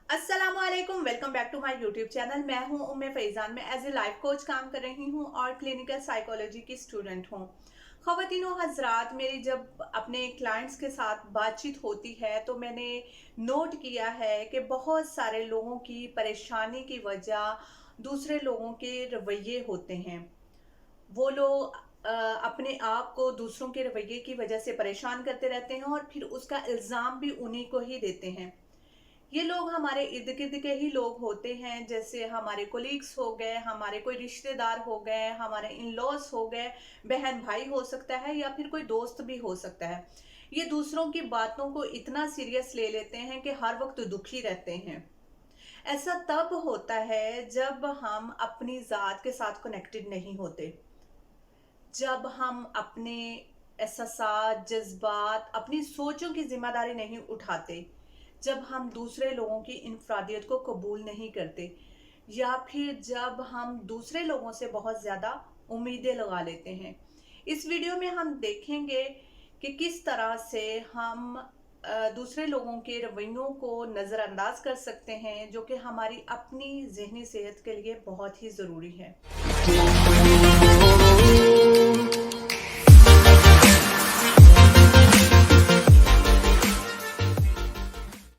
अस्सलामुअलैकुम, welcome back to my YouTube channel. मैं हूं उम्मे फैजान। मैं एज ए लाइफ कोच काम कर रही हूं और क्लिनिकल साइकोलॉजी की स्टूडेंट हूं। ख़वातीनो हज़रात, मेरी जब अपने क्लाइंट्स के साथ बातचीत होती है तो मैंने नोट किया है कि बहुत सारे लोगों की परेशानी की वजह दूसरे लोगों के रवैये होते हैं। वो लोग अपने आप को दूसरों के रवैये की वजह से परेशान करते रहते हैं और फिर उसका इल्ज़ाम भी उन्हीं को ही देते हैं। ये लोग हमारे इर्द गिर्द के ही लोग होते हैं, जैसे हमारे कोलीग्स हो गए, हमारे कोई रिश्तेदार हो गए, हमारे इन लॉज हो गए, बहन भाई हो सकता है या फिर कोई दोस्त भी हो सकता है। ये दूसरों की बातों को इतना सीरियस ले लेते हैं कि हर वक्त दुखी रहते हैं। ऐसा तब होता है जब हम अपनी ज़ात के साथ कनेक्टेड नहीं होते, जब हम अपने एहसासात, जज़्बात, अपनी सोचों की ज़िम्मेदारी नहीं उठाते, जब हम दूसरे लोगों की इनफ़रादियत को कबूल नहीं करते, या फिर जब हम दूसरे लोगों से बहुत ज़्यादा उम्मीदें लगा लेते हैं। इस वीडियो में हम देखेंगे कि किस तरह से हम दूसरे लोगों के रवैयों को नज़रअंदाज कर सकते हैं, जो कि हमारी अपनी ज़हनी सेहत के लिए बहुत ही ज़रूरी है।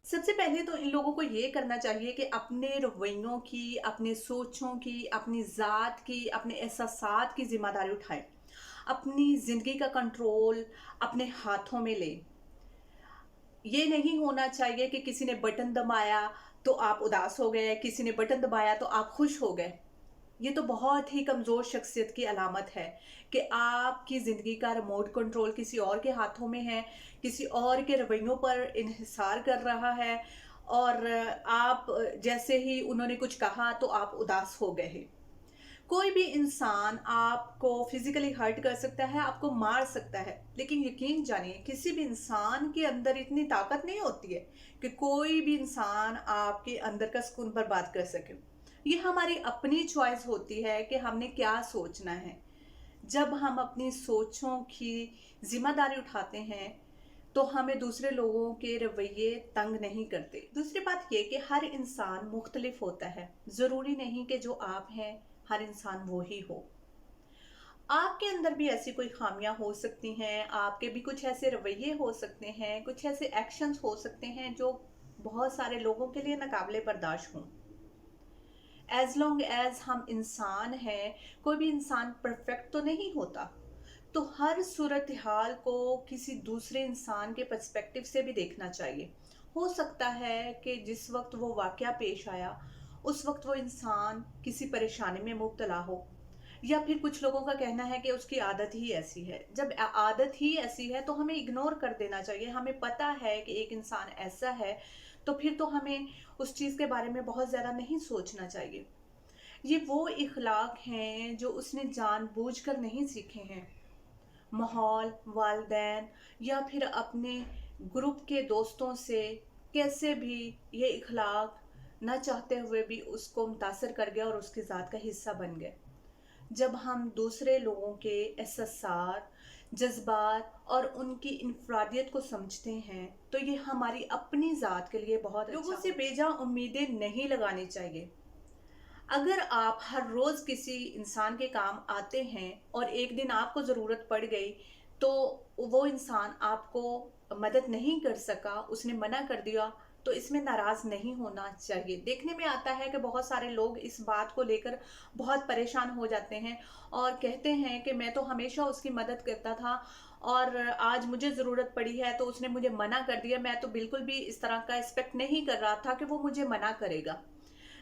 सबसे पहले तो इन लोगों को ये करना चाहिए कि अपने रवैयों की, अपने सोचों की, अपनी ज़ात की, अपने एहसासात की ज़िम्मेदारी उठाएँ। अपनी ज़िंदगी का कंट्रोल अपने हाथों में लें। ये नहीं होना चाहिए कि किसी ने बटन दबाया तो आप उदास हो गए, किसी ने बटन दबाया तो आप खुश हो गए। ये तो बहुत ही कमज़ोर शख्सियत की अलामत है कि आपकी ज़िंदगी का रिमोट कंट्रोल किसी और के हाथों में है, किसी और के रवैयों पर इन्हिसार कर रहा है और आप जैसे ही उन्होंने कुछ कहा तो आप उदास हो गए हैं। कोई भी इंसान आपको फिजिकली हर्ट कर सकता है, आपको मार सकता है, लेकिन यकीन जानिए किसी भी इंसान के अंदर इतनी ताकत नहीं होती है कि कोई भी इंसान आपके अंदर का सुकून बर्बाद कर सके। ये हमारी अपनी चॉइस होती है कि हमने क्या सोचना है। जब हम अपनी सोचों की जिम्मेदारी उठाते हैं तो हमें दूसरे लोगों के रवैये तंग नहीं करते। दूसरी बात ये कि हर इंसान मुख्तलिफ होता है, ज़रूरी नहीं कि जो आप हैं हर इंसान वो ही हो। आपके अंदर भी ऐसी कोई खामियां हो सकती हैं, आपके भी कुछ ऐसे रवैये हो सकते हैं, कुछ ऐसे एक्शंस हो सकते हैं जो बहुत सारे लोगों के लिए नाकाबिले बर्दाश्त हों। एज लॉन्ग एज हम इंसान हैं, कोई भी इंसान परफेक्ट तो नहीं होता, तो हर सूरत हाल को किसी दूसरे इंसान के पर्सपेक्टिव से भी देखना चाहिए। हो सकता है कि जिस वक्त वो वाकया पेश आया उस वक्त वो इंसान किसी परेशानी में मुब्तला हो, या फिर कुछ लोगों का कहना है कि उसकी आदत ही ऐसी है। जब आदत ही ऐसी है तो हमें इग्नोर कर देना चाहिए। हमें पता है कि एक इंसान ऐसा है तो फिर तो हमें उस चीज़ के बारे में बहुत ज़्यादा नहीं सोचना चाहिए। ये वो इखलाक हैं जो उसने जानबूझकर नहीं सीखे हैं। माहौल, वालिदैन या फिर अपने ग्रुप के दोस्तों से कैसे भी ये इखलाक न चाहते हुए भी उसको मुतासर कर गया और उसकी ज़ात का हिस्सा बन गए। जब हम दूसरे लोगों के एहसासात, जज्बात और उनकी इनफरादियत को समझते हैं तो ये हमारी अपनी ज़ात के लिए बहुत अच्छा लोगों से बेजा उम्मीदें नहीं लगानी चाहिए। अगर आप हर रोज़ किसी इंसान के काम आते हैं और एक दिन आपको ज़रूरत पड़ गई तो वो इंसान आपको मदद नहीं कर सका, उसने मना कर दिया, तो इसमें नाराज़ नहीं होना चाहिए। देखने में आता है कि बहुत सारे लोग इस बात को लेकर बहुत परेशान हो जाते हैं और कहते हैं कि मैं तो हमेशा उसकी मदद करता था और आज मुझे ज़रूरत पड़ी है तो उसने मुझे मना कर दिया। मैं तो बिल्कुल भी इस तरह का एक्सपेक्ट नहीं कर रहा था कि वो मुझे मना करेगा।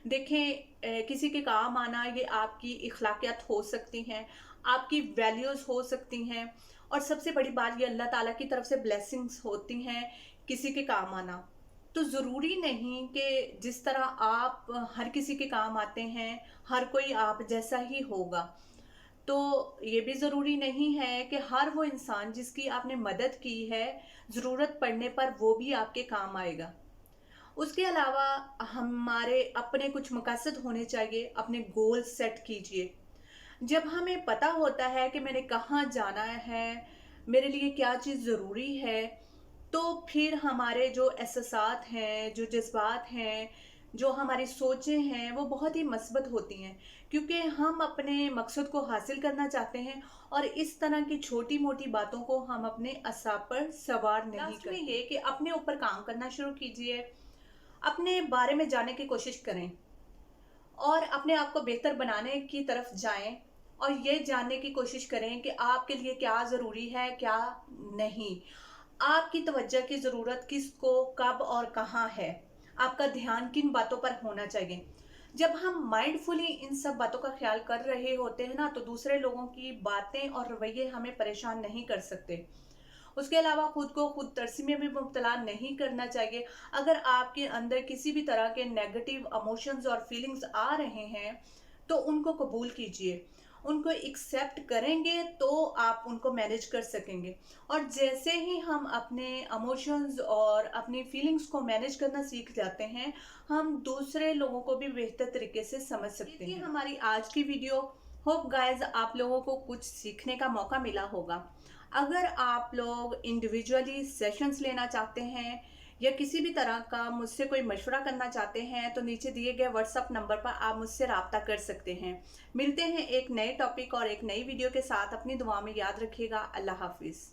देखें, किसी के काम आना ये आपकी इखलाकियात हो सकती हैं, आपकी वैल्यूज़ हो सकती हैं, और सबसे बड़ी बात ये अल्लाह ताला की तरफ से ब्लेसिंग्स होती हैं किसी के काम आना। तो ज़रूरी नहीं कि जिस तरह आप हर किसी के काम आते हैं हर कोई आप जैसा ही होगा। तो ये भी ज़रूरी नहीं है कि हर वो इंसान जिसकी आपने मदद की है ज़रूरत पड़ने पर वो भी आपके काम आएगा। उसके अलावा हमारे अपने कुछ मकसद होने चाहिए, अपने गोल सेट कीजिए। जब हमें पता होता है कि मैंने कहाँ जाना है, मेरे लिए क्या चीज़ ज़रूरी है, तो फिर हमारे जो एहसासात हैं, जो जज़्बात हैं, जो हमारी सोचें हैं वो बहुत ही मस्बत होती हैं, क्योंकि हम अपने मकसद को हासिल करना चाहते हैं और इस तरह की छोटी मोटी बातों को हम अपने असाब पर सवार नहीं लास्ट में करते। ये कि अपने ऊपर काम करना शुरू कीजिए, अपने बारे में जानने की कोशिश करें और अपने आप को बेहतर बनाने की तरफ जाएं और ये जानने की कोशिश करें कि आपके लिए क्या ज़रूरी है, क्या नहीं। आपकी तवज्जो की ज़रूरत किसको, कब और कहाँ है। आपका ध्यान किन बातों पर होना चाहिए। जब हम माइंडफुली इन सब बातों का ख्याल कर रहे होते हैं ना, तो दूसरे लोगों की बातें और रवैये हमें परेशान नहीं कर सकते। उसके अलावा खुद को खुद तरसी में भी मुब्तला नहीं करना चाहिए। अगर आपके अंदर किसी भी तरह के नेगेटिव इमोशंस और फीलिंग्स आ रहे हैं, तो उनको कबूल कीजिए। उनको एक्सेप्ट करेंगे तो आप उनको मैनेज कर सकेंगे। और जैसे ही हम अपने इमोशंस और अपनी फीलिंग्स को मैनेज करना सीख जाते हैं, हम दूसरे लोगों को भी बेहतर तरीके से समझ सकते हैं। हमारी आज की वीडियो, होप गाइस आप लोगों को कुछ सीखने का मौका मिला होगा। अगर आप लोग इंडिविजुअली सेशंस लेना चाहते हैं या किसी भी तरह का मुझसे कोई मशवरा करना चाहते हैं, तो नीचे दिए गए व्हाट्सएप नंबर पर आप मुझसे रब्ता कर सकते हैं। मिलते हैं एक नए टॉपिक और एक नई वीडियो के साथ। अपनी दुआ में याद रखिएगा। अल्लाह हाफिज़।